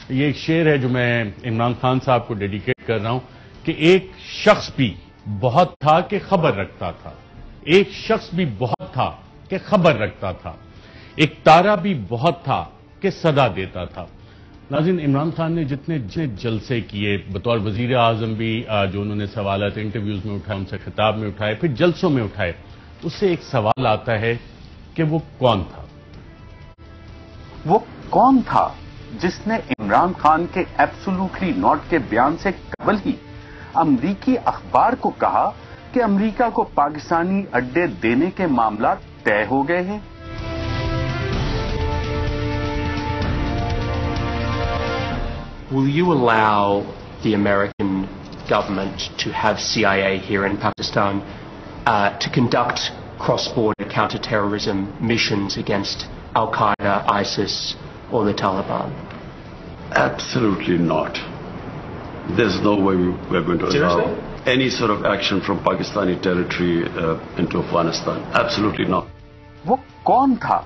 یہ ایک شعر ہے جو میں عمران خان صاحب کو ڈیڈیکیٹ کر رہا ہوں کہ ایک شخص بھی بہت تھا کہ خبر رکھتا تھا، ایک شخص بھی بہت تھا کہ خبر رکھتا تھا، ایک تارا بھی بہت تھا کہ صدا دیتا تھا۔ ناظرین، عمران خان نے جتنے جلسے کیے بطور وزیر اعظم بھی، جو انہوں نے سوالات انٹرویوز میں اٹھائے، ان سے خطاب میں اٹھائے، پھر جلسوں میں اٹھائے، اس سے ایک سوال آتا ہے کہ وہ کون تھا؟ وہ کون تھا جس نے عمران خان کے ایبسولوٹلی ناٹ کے بیان سے قبل ہی امریکی اخبار کو کہا کہ امریکہ کو پاکستانی اڈے دینے کے معاملات طے ہو گئے ہیں؟ Will you allow the American government to have CIA here in Pakistan to conduct cross-border counter-terrorism missions against Al-Qaeda, ISIS, or the Taliban? Absolutely not. There's no way we're going to allow any sort of action from Pakistani territory into Afghanistan. Absolutely not. وہ کون تھا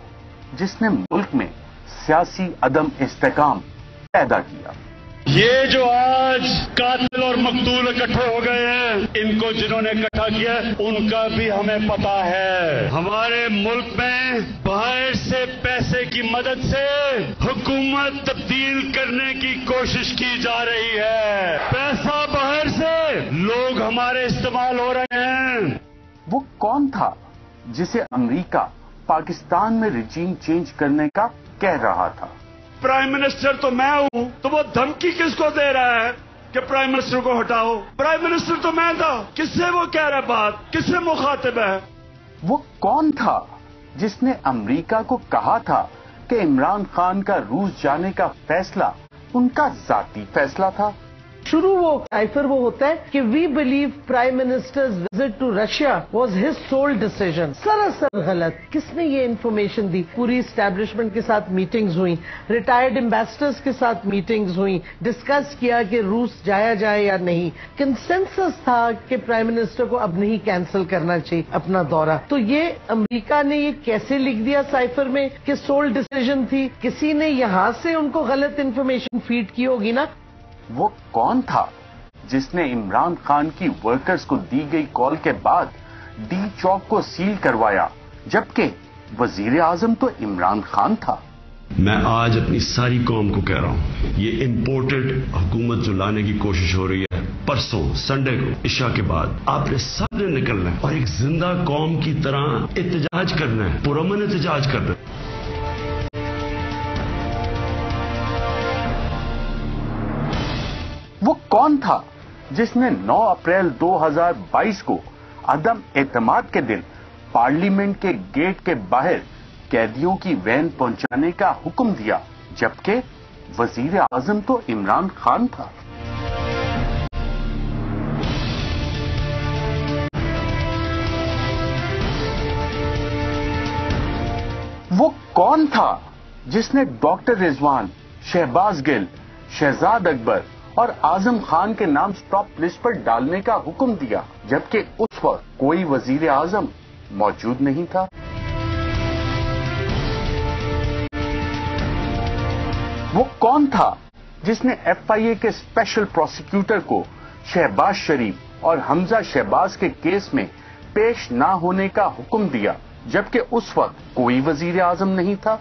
جس نے ملک میں سیاسی عدم استحکام پیدا کیا؟ یہ جو آج قاتل اور مقتول اکٹھے ہو گئے ہیں، ان کو جنہوں نے اکٹھا کیا ان کا بھی ہمیں پتا ہے۔ ہمارے ملک میں باہر سے پیسے کی مدد سے حکومت تبدیل کرنے کی کوشش کی جا رہی ہے، پیسہ باہر سے، لوگ ہمارے استعمال ہو رہے ہیں۔ وہ کون تھا جسے امریکہ پاکستان میں رجیم چینج کرنے کا کہہ رہا تھا؟ پرائم منسٹر تو میں ہوں، تو وہ دھمکی کس کو دے رہا ہے کہ پرائم منسٹر کو ہٹاؤ؟ پرائم منسٹر تو میں تھا، کس سے وہ کہہ رہا بات، کس سے مخاطب ہے؟ وہ کون تھا جس نے امریکہ کو کہا تھا کہ عمران خان کا روس جانے کا فیصلہ ان کا ذاتی فیصلہ تھا؟ شروع وہ سائفر وہ ہوتا ہے کہ we believe prime ministers visit to Russia was his sole decision. سراسر غلط۔ کس نے یہ انفارمیشن دی؟ پوری اسٹیبلشمنٹ کے ساتھ میٹنگز ہوئیں، ریٹائرڈ امبیسڈرز کے ساتھ میٹنگز ہوئیں، ڈسکس کیا کہ روس جایا جائے یا نہیں۔ کنسنسس تھا کہ پرائم منسٹر کو اب نہیں کینسل کرنا چاہیے اپنا دورہ۔ تو یہ امریکہ نے یہ کیسے لکھ دیا سائفر میں کہ سول ڈیسیژن تھی؟ کسی نے یہاں سے ان کو غلط انفارمیشن فیڈ کی ہوگی نا۔ وہ کون تھا جس نے عمران خان کی ورکرز کو دی گئی کال کے بعد ڈی چوک کو سیل کروایا، جبکہ وزیر اعظم تو عمران خان تھا؟ میں آج اپنی ساری قوم کو کہہ رہا ہوں، یہ امپورٹڈ حکومت جو لانے کی کوشش ہو رہی ہے، پرسوں سنڈے کو عشاء کے بعد آپ نے سب نے نکلنا ہے اور ایک زندہ قوم کی طرح احتجاج کرنا ہے، پرامن احتجاج کرنا ہے۔ وہ کون تھا جس نے 9 اپریل 2022 کو عدم اعتماد کے دن پارلیمنٹ کے گیٹ کے باہر قیدیوں کی وین پہنچانے کا حکم دیا، جبکہ وزیر اعظم تو عمران خان تھا؟ وہ کون تھا جس نے ڈاکٹر رضوان، شہباز گل، شہزاد اکبر اور اعظم خان کے نام سٹاپ لسٹ پر ڈالنے کا حکم دیا، جبکہ اس وقت کوئی وزیر اعظم موجود نہیں تھا؟ وہ کون تھا جس نے ایف آئی اے کے اسپیشل پروسیکیوٹر کو شہباز شریف اور حمزہ شہباز کے کیس میں پیش نہ ہونے کا حکم دیا، جبکہ اس وقت کوئی وزیر اعظم نہیں تھا؟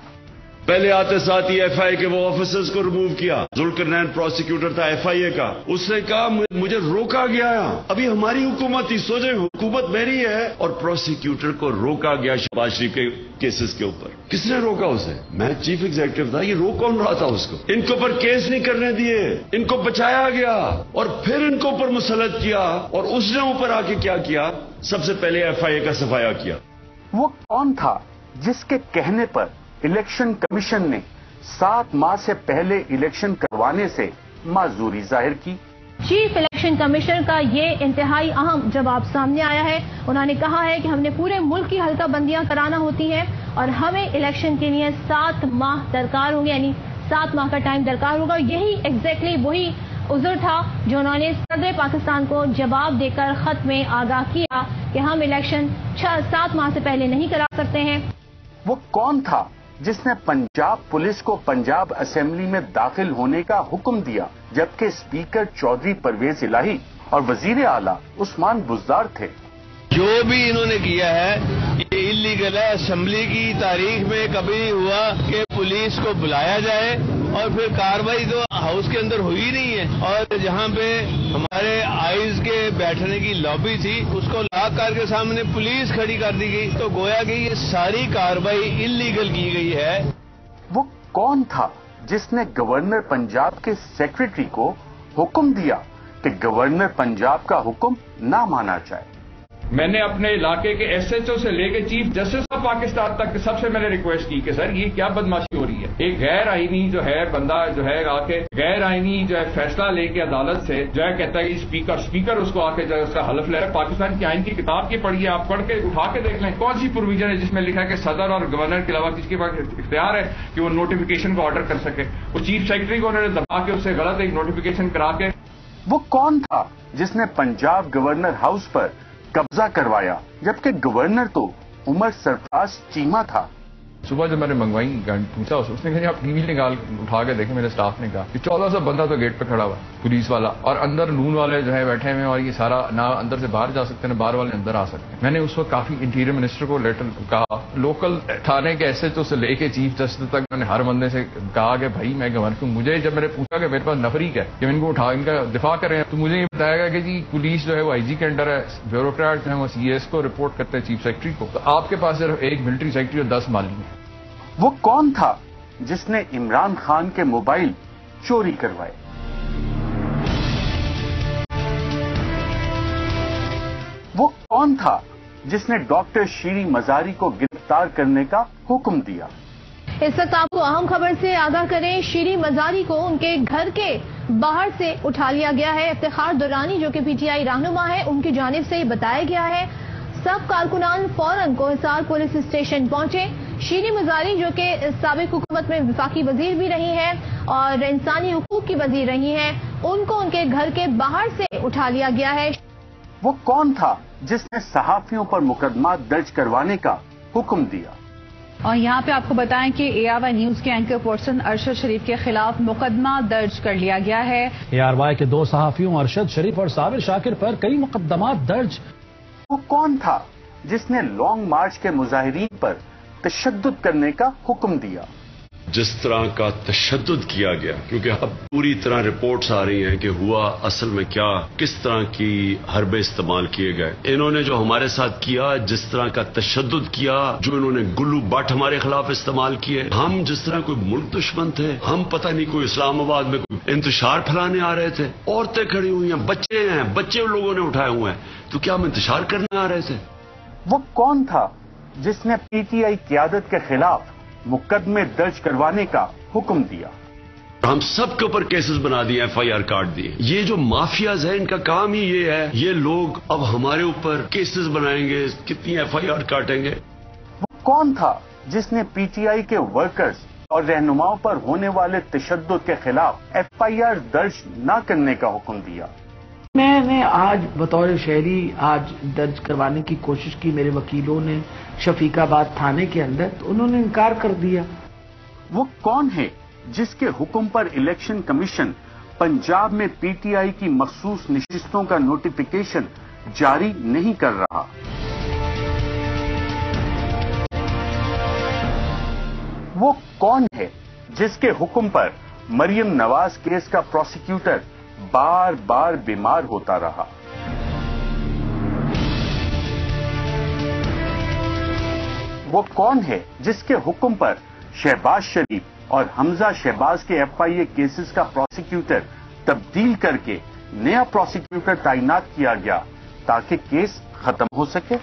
پہلے آتے ساتھ ہی ایف آئی اے کے وہ آفیسرز کو ریموو کیا۔ ذوالقرنین پروسیکیوٹر تھا ایف آئی اے کا، اس نے کہا مجھے روکا گیا، ابھی ہماری حکومت تھی، سوچیں حکومت میری ہے اور پروسیکیوٹر کو روکا گیا شہباز شریف کے کیسز کے اوپر۔ کس نے روکا اسے؟ میں چیف ایگزیکٹو تھا، یہ روک کون رہا تھا اس کو؟ ان کے اوپر کیس نہیں کرنے دیے، ان کو بچایا گیا اور پھر ان کو اوپر مسلط کیا، اور اس نے اوپر آ کے کیا کیا؟ سب سے پہلے ایف آئی اے کا صفایا کیا۔ وہ کون تھا جس کے کہنے پر الیکشن کمیشن نے 7 ماہ سے پہلے الیکشن کروانے سے معذوری ظاہر کی؟ چیف الیکشن کمیشنر کا یہ انتہائی اہم جواب سامنے آیا ہے۔ انہوں نے کہا ہے کہ ہم نے پورے ملک کی حلقہ بندیاں کرانا ہوتی ہیں اور ہمیں الیکشن کے لیے 7 ماہ درکار ہوں گے، یعنی 7 ماہ کا ٹائم درکار ہوگا۔ یہی ایگزیکٹلی وہی عذر تھا جو انہوں نے صدر پاکستان کو جواب دے کر خط میں آگاہ کیا کہ ہم الیکشن 7 ماہ سے پہلے نہیں کرا سکتے ہیں۔ وہ کون تھا جس نے پنجاب پولیس کو پنجاب اسمبلی میں داخل ہونے کا حکم دیا جبکہ اسپیکر چودھری پرویز الہی اور وزیر اعلیٰ عثمان بزدار تھے؟ جو بھی انہوں نے کیا ہے یہ انلیگل ہے. اسمبلی کی تاریخ میں کبھی نہیں ہوا کہ پولیس کو بلایا جائے اور پھر کاروائی تو ہاؤس کے اندر ہوئی نہیں ہے. اور جہاں پہ ہمارے آئیز کے بیٹھنے کی لابی تھی اس کو لاک کر کے سامنے پولیس کھڑی کر دی گئی تو گویا کہ یہ ساری کاروائی انلیگل کی گئی ہے. وہ کون تھا جس نے گورنر پنجاب کے سیکرٹری کو حکم دیا کہ گورنر پنجاب کا حکم نہ مانا جائے؟ میں نے اپنے علاقے کے ایس ایچ او سے لے کے چیف جسٹس آف پاکستان تک سب سے میں نے ریکویسٹ کی کہ سر یہ کیا بدماشی ہو رہی ہے. ایک غیر آئینی جو ہے بندہ جو ہے آ کے غیر آئینی جو ہے فیصلہ لے کے عدالت سے جو ہے کہتا ہے اسپیکر اس کو آ کے جو ہے اس کا حلف لے رہا ہے. پاکستان کی آئین کی کتاب کی پڑھیے آپ, پڑھ کے اٹھا کے دیکھ لیں کون سی پروویژن ہے جس میں لکھا ہے کہ صدر اور گورنر کے علاوہ کسی کے پاس اختیار ہے کہ وہ نوٹیفیکیشن کو آرڈر کر سکے. وہ چیف سیکرٹری کو انہوں نے دبا کے اس سے غلط ایک نوٹیفیکیشن کرا کے. وہ کون تھا جس نے پنجاب گورنر ہاؤس پر قبضہ کروایا جبکہ گورنر تو عمر سرفراز چیمہ تھا؟ صبح جب میں نے منگوائی پوچھا اس نے کہا آپ ٹی وی نکال اٹھا کے دیکھیں. میرے سٹاف نے کہا کہ 1400 بندہ تو گیٹ پہ کھڑا ہوا پولیس والا اور اندر نون والے جو ہے بیٹھے ہوئے اور یہ سارا نہ اندر سے باہر جا سکتے ہیں باہر والے اندر آ سکتے ہیں. میں نے اس وقت کافی انٹیریئر منسٹر کو لیٹر کہا, لوکل تھانے کے ایس ایچ او سے لے کے چیف جسٹس تک میں نے ہر بندے سے کہا کہ بھائی میں گورنر ہوں. مجھے جب میں نے پوچھا کہ میرے پاس نفری ہے کہ ان کو اٹھا ان کا دفاع کریں تو مجھے یہ بتایا گیا کہ جی پولیس جو ہے وہ آئی جی کے انڈر ہے, بیوروکریٹ جو ہے وہ سی ایس کو رپورٹ کرتے ہیں چیف سیکرٹری کو, تو آپ کے پاس صرف ایک ملٹری سیکرٹری اور 10 مالی ہیں. وہ کون تھا جس نے عمران خان کے موبائل چوری کروائے؟ وہ کون تھا جس نے ڈاکٹر شیری مزاری کو گرفتار کرنے کا حکم دیا؟ اس وقت آپ کو اہم خبر سے آگاہ کریں. شیری مزاری کو ان کے گھر کے باہر سے اٹھا لیا گیا ہے. افتخار درانی جو کہ پی ٹی آئی رہنما ہے ان کی جانب سے یہ بتایا گیا ہے. سب کارکنان فوراً کوہسار پولیس اسٹیشن پہنچے. شیری مزاری جو کہ سابق حکومت میں وفاقی وزیر بھی رہی ہیں اور انسانی حقوق کی وزیر رہی ہیں, ان کو ان کے گھر کے باہر سے اٹھا لیا گیا ہے. وہ کون تھا جس نے صحافیوں پر مقدمات درج کروانے کا حکم دیا؟ اور یہاں پہ آپ کو بتائیں کہ اے آر وائی نیوز کے اینکر پرسن ارشد شریف کے خلاف مقدمہ درج کر لیا گیا ہے. اے آر وائی کے 2 صحافیوں ارشد شریف اور صابر شاکر پر کئی مقدمات درج. وہ کون تھا جس نے لانگ مارچ کے مظاہرین پر تشدد کرنے کا حکم دیا؟ جس طرح کا تشدد کیا گیا, کیونکہ اب پوری طرح رپورٹس آ رہی ہیں کہ ہوا اصل میں کیا, کس طرح کی حربے استعمال کیے گئے. انہوں نے جو ہمارے ساتھ کیا, جس طرح کا تشدد کیا, جو انہوں نے گلو بٹ ہمارے خلاف استعمال کیے, ہم جس طرح کوئی ملک دشمن تھے, ہم پتہ نہیں کوئی اسلام آباد میں کوئی انتشار پھیلانے آ رہے تھے. عورتیں کھڑی ہوئی ہیں, بچے لوگوں نے اٹھائے ہوئے ہیں, تو کیا ہم انتشار کرنے آ رہے تھے؟ وہ کون تھا جس نے پی ٹی آئی قیادت کے خلاف مقدمے درج کروانے کا حکم دیا؟ ہم سب کے اوپر کیسز بنا دیے, ایف آئی آر کاٹ دیے. یہ جو مافیاز ہیں ان کا کام ہی یہ ہے, یہ لوگ اب ہمارے اوپر کیسز بنائیں گے, کتنی ایف آئی آر کاٹیں گے. وہ کون تھا جس نے پی ٹی آئی کے ورکرز اور رہنماؤں پر ہونے والے تشدد کے خلاف ایف آئی آر درج نہ کرنے کا حکم دیا؟ میں نے آج بطور شہری آج درج کروانے کی کوشش کی, میرے وکیلوں نے شفیق آباد تھانے کے اندر, تو انہوں نے انکار کر دیا. وہ کون ہے جس کے حکم پر الیکشن کمیشن پنجاب میں پی ٹی آئی کی مخصوص نشستوں کا نوٹیفیکیشن جاری نہیں کر رہا؟ وہ کون ہے جس کے حکم پر مریم نواز کیس کا پروسیکیوٹر بار بار بیمار ہوتا رہا؟ وہ کون ہے جس کے حکم پر شہباز شریف اور حمزہ شہباز کے ایف آئی اے کیسز کا پروسیکیوٹر تبدیل کر کے نیا پروسیکیوٹر تعینات کیا گیا تاکہ کیس ختم ہو سکے؟